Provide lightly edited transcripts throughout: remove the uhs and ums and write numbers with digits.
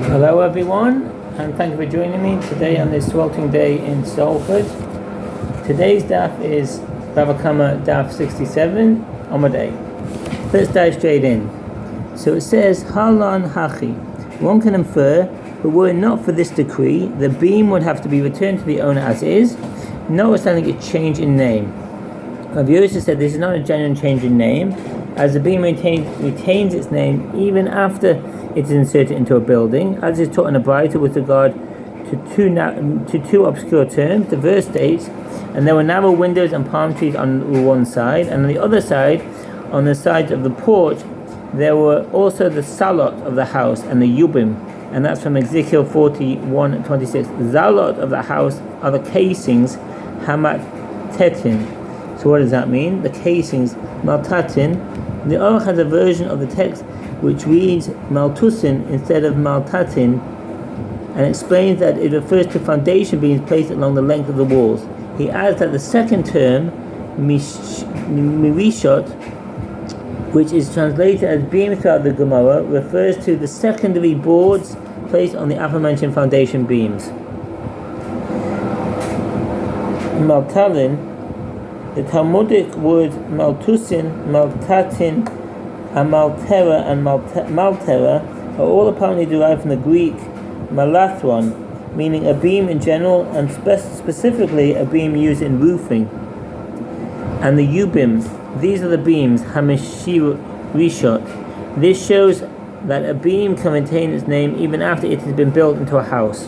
Hello everyone, and thank you for joining me today on this sweltering day in Salford. Today's daf is Bava Kamma Daf 67 on my day. Let's dive straight in. So it says, Halan Hachi. One can infer, but were it not for this decree, the beam would have to be returned to the owner as is, notwithstanding its change in name. Rabbi Yosef said this is not a genuine change in name, as the beam retains its name even after it is inserted into a building, as is taught in a Braita with regard to two obscure terms. The verse states, and there were narrow windows and palm trees on one side, and on the other side, on the side of the porch, there were also the salot of the house and the yubim, and that's from Ezekiel 41:26. Zalot of the house are the casings, hamat tetin. So what does that mean? The casings, maltatin. The Aruch has a version of the text which reads maltusin instead of maltatin, and explains that it refers to foundation beams placed along the length of the walls. He adds that the second term, mirishot, which is translated as beam throughout the Gemara, refers to the secondary boards placed on the aforementioned foundation beams. Maltalin, the Talmudic words maltusin, maltatin, and maltera and maltera are all apparently derived from the Greek malathron, meaning a beam in general, and specifically a beam used in roofing. And the yubim, these are the beams, hamishirishot. This shows that a beam can retain its name even after it has been built into a house.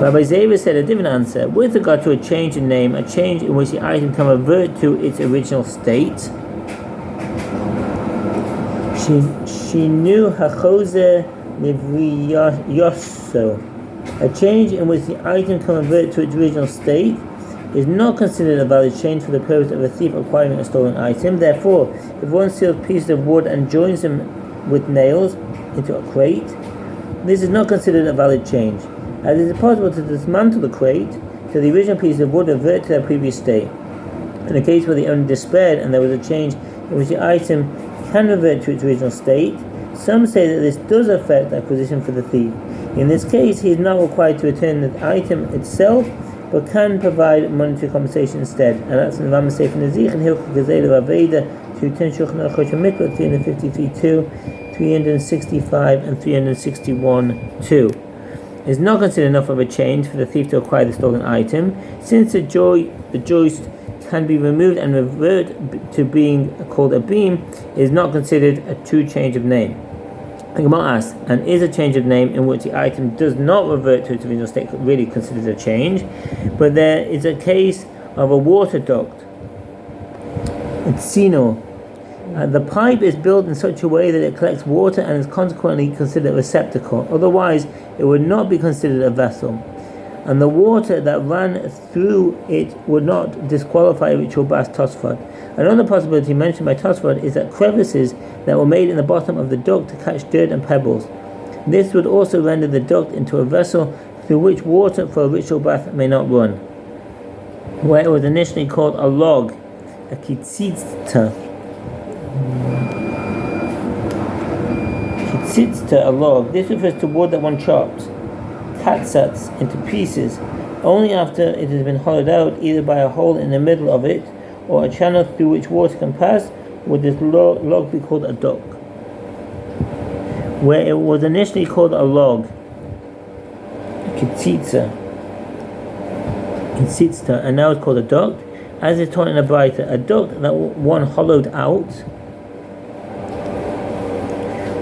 Rabbi Zeva said a different answer. With regard to a change in name, a change in which the item can revert to its original state, Shinu hachose livriyoso. A change in which the item can revert to its original state is not considered a valid change for the purpose of a thief acquiring a stolen item. Therefore, if one steals pieces of wood and joins them with nails into a crate, this is not considered a valid change, as it is possible to dismantle the crate so the original piece of wood revert to their previous state. In a case where the owner despaired and there was a change in which the item can revert to its original state, some say that this does affect acquisition for the thief. In this case, he is not required to return the item itself, but can provide monetary compensation instead. And that's in the Rambam Sefer Nezich and Hilchot Gezeiler Aveda 210 Shulchan Aruch Mikvah 353-2, 365 and 361-2. It is not considered enough of a change for the thief to acquire the stolen item, since the joist can be removed and revert to being called a beam. It is not considered a true change of name. The Gemara asks, and is a change of name in which the item does not revert to its original state really considered a change? But there is a case of a water duct. It's sino. The pipe is built in such a way that it collects water and is consequently considered a receptacle. Otherwise, it would not be considered a vessel. And the water that ran through it would not disqualify a ritual bath Tosfot. Another possibility mentioned by Tosfot is that crevices that were made in the bottom of the duct to catch dirt and pebbles. This would also render the duct into a vessel through which water for a ritual bath may not run. Where it was initially called a log, a kitzitzta. Kitzitzta, a log. This refers to wood that one chops, katsats, into pieces, only after it has been hollowed out either by a hole in the middle of it or a channel through which water can pass, would this log be called a duct. Where it was initially called a log, kitzitza, and now it's called a duct, as is taught in a Braita, a duct that one hollowed out.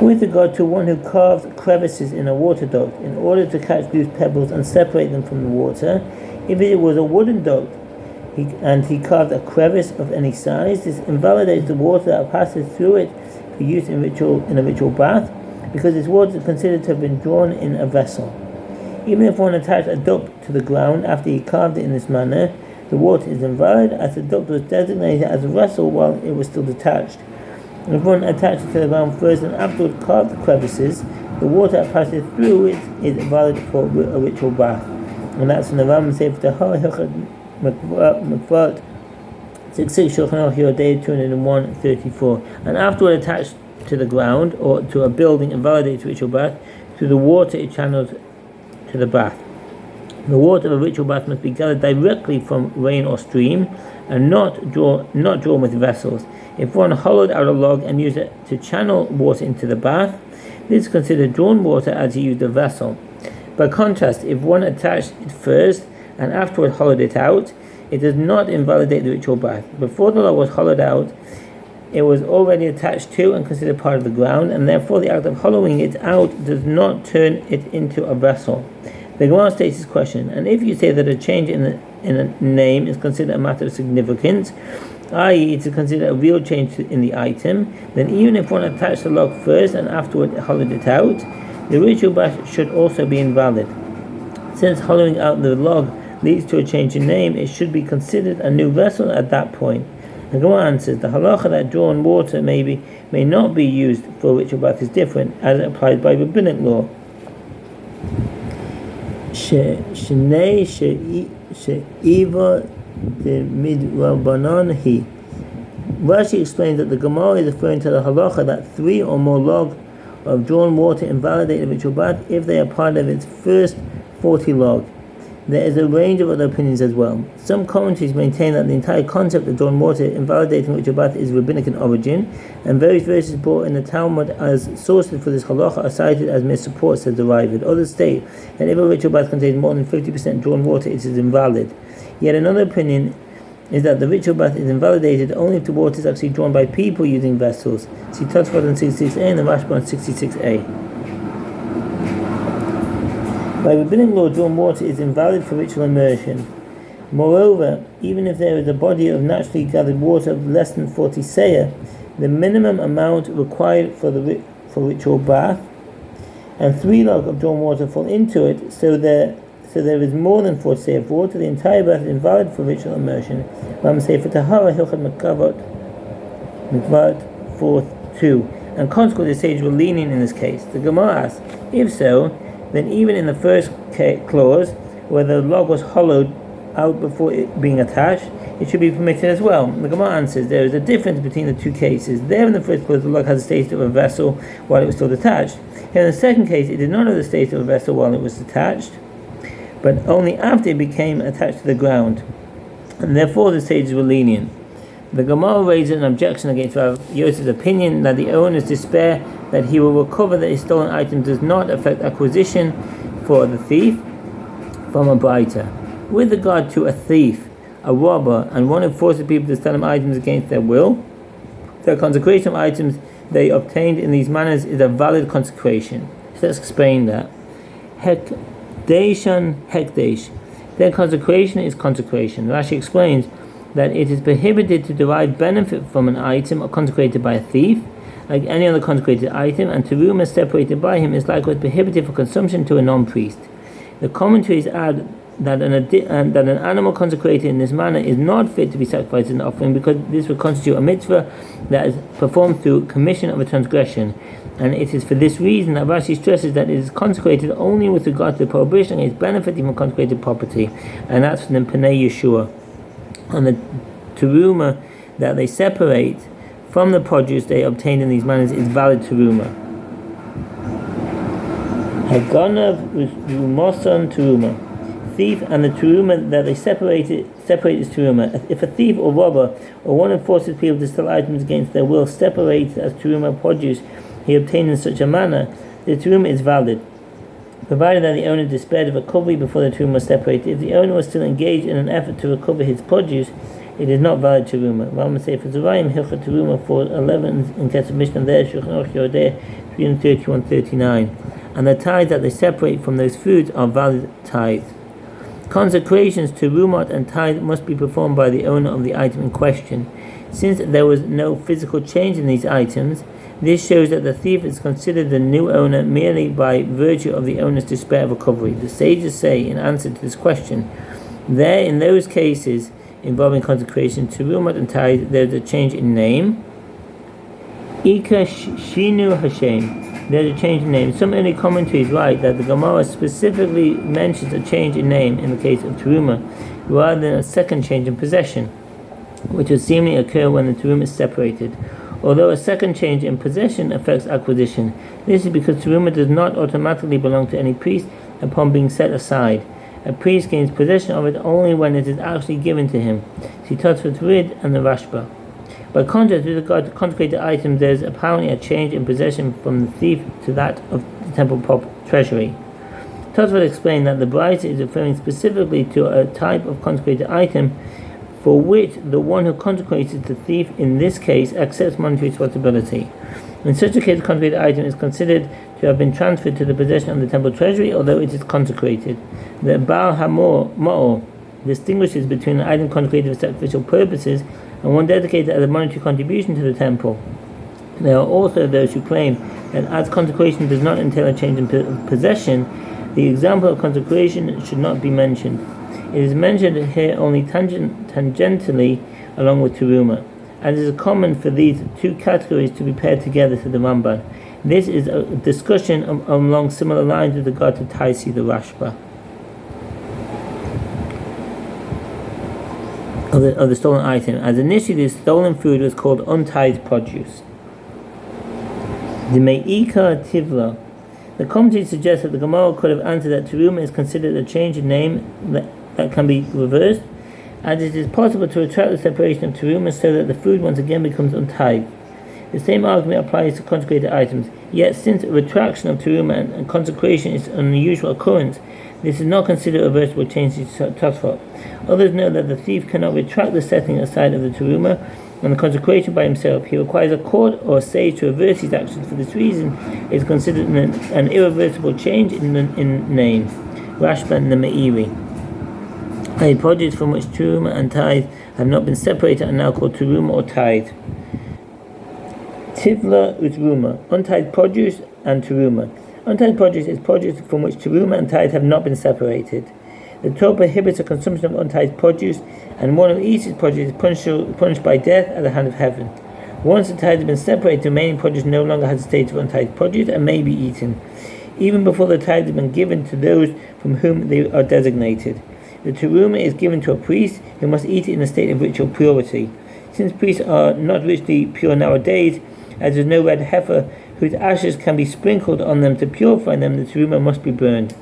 With regard to one who carved crevices in a water duct in order to catch loose pebbles and separate them from the water, if it was a wooden duct and he carved a crevice of any size, this invalidates the water that passes through it for use in a ritual bath, because this water is considered to have been drawn in a vessel. Even if one attached a duct to the ground after he carved it in this manner, the water is invalid, as the duct was designated as a vessel while it was still detached. And if one attached it to the ground first and afterwards carved the crevices, the water that passes through it is valid for a ritual bath. And that's in the Rambam Sefer Hilchot Mikvah 66 Shulchan Aruch Yodei 201-34. And afterward attached to the ground or to a building and validated ritual bath, through the water it channels to the bath. The water of a ritual bath must be gathered directly from rain or stream, and not drawn with vessels. If one hollowed out a log and used it to channel water into the bath, this is considered drawn water as he used a vessel. By contrast, if one attached it first and afterward hollowed it out, it does not invalidate the ritual bath. Before the log was hollowed out, it was already attached to and considered part of the ground, and therefore the act of hollowing it out does not turn it into a vessel. The Gemara states this question, and if you say that a change in a name is considered a matter of significance, i.e. it is considered a real change in the item, then even if one attached the log first and afterward hollowed it out, the ritual bath should also be invalid. Since hollowing out the log leads to a change in name, it should be considered a new vessel at that point. The Gemara answers, the halacha that drawn water may not be used for a ritual bath is different, as it applies by rabbinic law. Shnei she'iva de midrabanan hi. Rashi explains that the Gemara is referring to the halacha that 3 or more logs of drawn water invalidate the ritual bath if they are part of its first 40 log. There is a range of other opinions as well. Some commentaries maintain that the entire concept of drawn water invalidating ritual bath is rabbinic in origin, and various verses brought in the Talmud as sources for this halacha are cited as mere support, says the Ravid. Others state that if a ritual bath contains more than 50% drawn water, it is invalid. Yet another opinion is that the ritual bath is invalidated only if the water is actually drawn by people using vessels. See Tosfot on 66a and the Rashba on 66a. By rabbinic law, drawn water is invalid for ritual immersion. Moreover, even if there is a body of naturally gathered water of less than 40 seah, the minimum amount required for ritual bath, and 3 log of drawn water fall into it, so there is more than 40 seah of water, the entire bath is invalid for ritual immersion. Ram Sefer Tahara Hilchot Mikvat 4:2, and consequently the sages were lenient in this case. The Gemara asks, if so, then even in the first clause, where the log was hollowed out before it being attached, it should be permitted as well. The Gemara answers, there is a difference between the two cases. There in the first clause, the log has the status of a vessel while it was still attached. Here in the second case, it did not have the status of a vessel while it was attached, but only after it became attached to the ground, and therefore the sages were lenient. The Gemara raises an objection against Rav Yosef's opinion that the owner's despair that he will recover that his stolen item does not affect acquisition for the thief from a baita. With regard to a thief, a robber, and one who forces people to sell him items against their will, the consecration of items they obtained in these manners is a valid consecration. So let's explain that. Hekdesh. Their consecration is consecration. Rashi explains that it is prohibited to derive benefit from an item consecrated by a thief, like any other consecrated item, and teruma separated by him is likewise prohibited for consumption to a non-priest. The commentaries add that an animal consecrated in this manner is not fit to be sacrificed as an offering, because this would constitute a mitzvah that is performed through commission of a transgression, and it is for this reason that Rashi stresses that it is consecrated only with regard to the prohibition against benefiting from consecrated property, and that's from the Pnei Yeshua. And the teruma that they separate from the produce they obtained in these manners is valid teruma. Haganav Rumosan teruma. Thief and the teruma that they separate is teruma. If a thief or robber or one who forces people to sell items against their will separates as teruma produce he obtained in such a manner, the teruma is valid, provided that the owner despaired of recovery before the teruma was separated. If the owner was still engaged in an effort to recover his produce, it is not valid teruma. Rambam Sefer Zerayim Hilchot Teruma 4:11 in Kesef Mishnah there Shulchan Aruch Yodeh 331-39, and the tithes that they separate from those foods are valid tithes. Consecrations to terumot and tithe must be performed by the owner of the item in question. Since there was no physical change in these items, this shows that the thief is considered the new owner merely by virtue of the owner's despair of recovery. The sages say, in answer to this question, in those cases involving consecration, terumot and tithe, there is a change in name. Ika Shinu Hashem. There's a change in name. Some early commentaries write that the Gemara specifically mentions a change in name in the case of teruma, rather than a second change in possession, which would seemingly occur when the teruma is separated. although a second change in possession affects acquisition. This is because teruma does not automatically belong to any priest upon being set aside. A priest gains possession of it only when it is actually given to him. See Tosfot Rid and the Rashba. By contrast, with regard to consecrated items, there is apparently a change in possession from the thief to that of the temple treasury. Tosfot explained that the Braisa is referring specifically to a type of consecrated item for which the one who consecrates the thief, in this case, accepts monetary responsibility. In such a case, the consecrated item is considered to have been transferred to the possession of the temple treasury, although it is consecrated. The Bava Kamma Daf distinguishes between an item consecrated for sacrificial purposes and one dedicated as a monetary contribution to the temple. There are also those who claim that as consecration does not entail a change in possession, the example of consecration should not be mentioned. It is mentioned here only tangentially along with teruma, and it is common for these two categories to be paired together to the Ramban. This is a discussion along similar lines with regard to Taisi the Rashba. Of the stolen item, as initially the stolen food was called untithed produce. The Me'ika Tivla. The commentary suggests that the Gemara could have answered that teruma is considered a change in name that can be reversed, and it is possible to retract the separation of teruma so that the food once again becomes untithed. The same argument applies to consecrated items, yet since a retraction of teruma and consecration is an unusual occurrence, this is not considered a reversible change to Tosfot. Others know that the thief cannot retract the setting aside of the teruma and the consecration by himself. He requires a court or a sage to reverse his actions. For this reason, it is considered an irreversible change in name. Rashba and the Meiri. The produce from which teruma and tithe have not been separated are now called teruma or tithe. Tivla utruma, untithed produce and teruma. Untithed produce is produce from which teruma and tithe have not been separated. The Torah prohibits the consumption of untithed produce, and one who eats his produce is punished by death at the hand of heaven. Once the tithe has been separated, the remaining produce no longer has a state of untithed produce and may be eaten, even before the tithe has been given to those from whom they are designated. The teruma is given to a priest who must eat it in a state of ritual purity. Since priests are not ritually pure nowadays, as there is no red heifer whose ashes can be sprinkled on them to purify them, the teruma must be burned.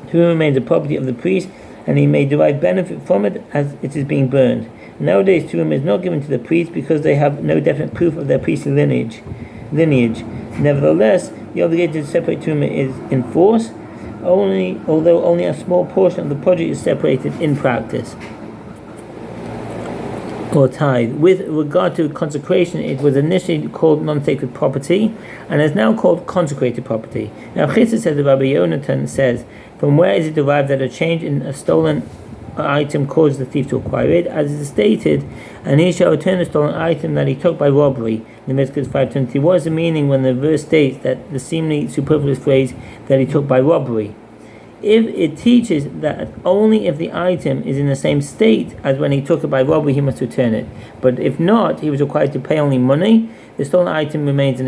Teruma remains the property of the priest, and he may derive benefit from it as it is being burned. Nowadays, teruma is not given to the priest because they have no definite proof of their priestly lineage. Nevertheless, the obligation to separate teruma is in force, although only a small portion of the produce is separated in practice. Or tithe. With regard to consecration, it was initially called non-sacred property and is now called consecrated property. Now Chizah says, Rabbi Yonatan says, from where is it derived that a change in a stolen item causes the thief to acquire it? As is stated, and he shall return the stolen item that he took by robbery. Leviticus 5:20. What is the meaning when the verse states that the seemingly superfluous phrase that he took by robbery? If it teaches that only if the item is in the same state as when he took it by robbery, he must return it. But if not, he was required to pay only money. The stolen item remains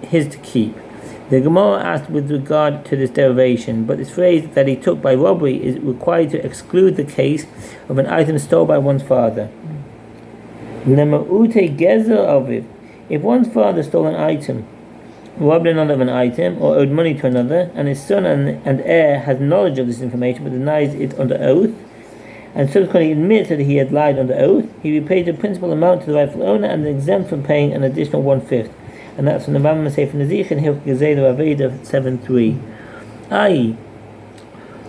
his to keep. The Gemara asked with regard to this derivation, but this phrase that he took by robbery is required to exclude the case of an item stolen by one's father. If one's father stole an item, robbed another of an item, or owed money to another, and his son and heir has knowledge of this information but denies it under oath, and subsequently admits that he had lied under oath, he repays the principal amount to the rightful owner and is exempt from paying an additional 1/5. And that's from the Rambam Sefer Nezich and Hilchot Gezeilah Aveda 7:3. I.e.,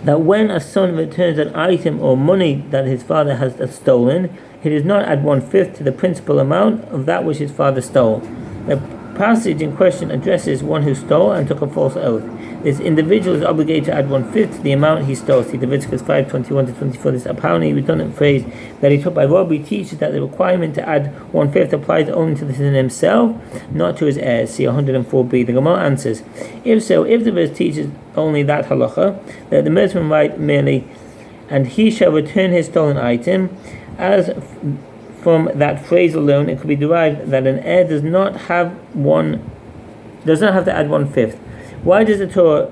that when a son returns an item or money that his father has stolen, he does not add 1/5 to the principal amount of that which his father stole. The passage in question addresses one who stole and took a false oath. This individual is obligated to add 1/5 to the amount he stole. See Leviticus 5:21-24. This apparently redundant phrase that he took by robbery teaches that the requirement to add 1/5 applies only to the sinner himself, not to his heirs. See 104b. The Gemara answers, if so, if the verse teaches only that halacha, that the merchant write merely, and he shall return his stolen item, as from that phrase alone, it could be derived that an heir does not have to add 1/5. Why does the Torah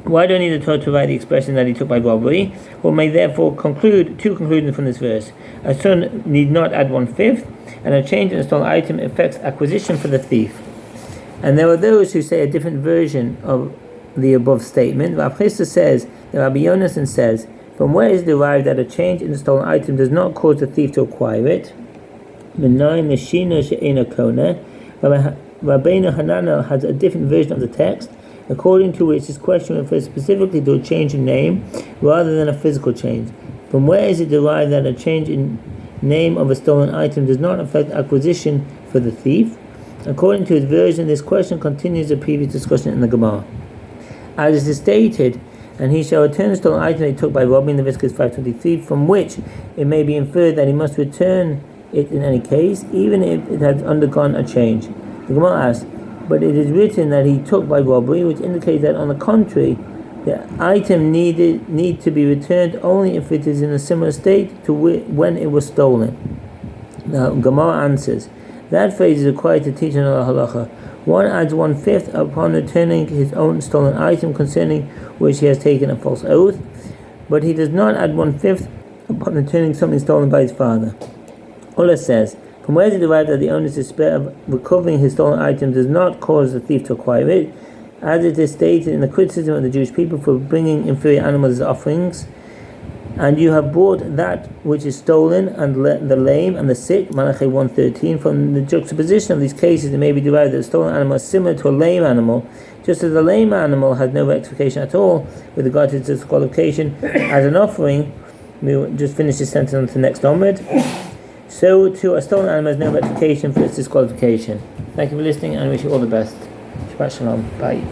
Why do I need the Torah to write the expression that he took by robbery? One may therefore conclude two conclusions from this verse. A son need not add 1/5, and a change in a stolen item affects acquisition for the thief. And there are those who say a different version of the above statement. Rav Chisda says that Rabbi Yonasan says, from where is derived that a change in the stolen item does not cause the thief to acquire it. Rabbeinu Hananel has a different version of the text, according to which this question refers specifically to a change in name rather than a physical change. From where is it derived that a change in name of a stolen item does not affect acquisition for the thief? According to his version, this question continues the previous discussion in the Gemara. As it is stated, and he shall return the stolen item that he took by robbing, Leviticus 5:23, from which it may be inferred that he must return it in any case, even if it has undergone a change. The Gemara asks, but it is written that he took by robbery, which indicates that on the contrary, the item need to be returned only if it is in a similar state to when it was stolen. Now, Gemara answers, that phrase is required to teach another halacha. One adds 1/5 upon returning his own stolen item concerning which he has taken a false oath, but he does not add 1/5 upon returning something stolen by his father. Allah says, from where is it derived that the owner's despair of recovering his stolen item does not cause the thief to acquire it, as it is stated in the criticism of the Jewish people for bringing inferior animals as offerings, and you have brought that which is stolen and the lame and the sick, Malachi 1:13. From the juxtaposition of these cases, it may be derived that the stolen animal is similar to a lame animal, just as the lame animal has no rectification at all with regard to its disqualification as an offering. We'll just finish this sentence on to the next onward. So too, a stolen animal has no rectification for its disqualification. Thank you for listening, and I wish you all the best. Shabbat Shalom. Bye.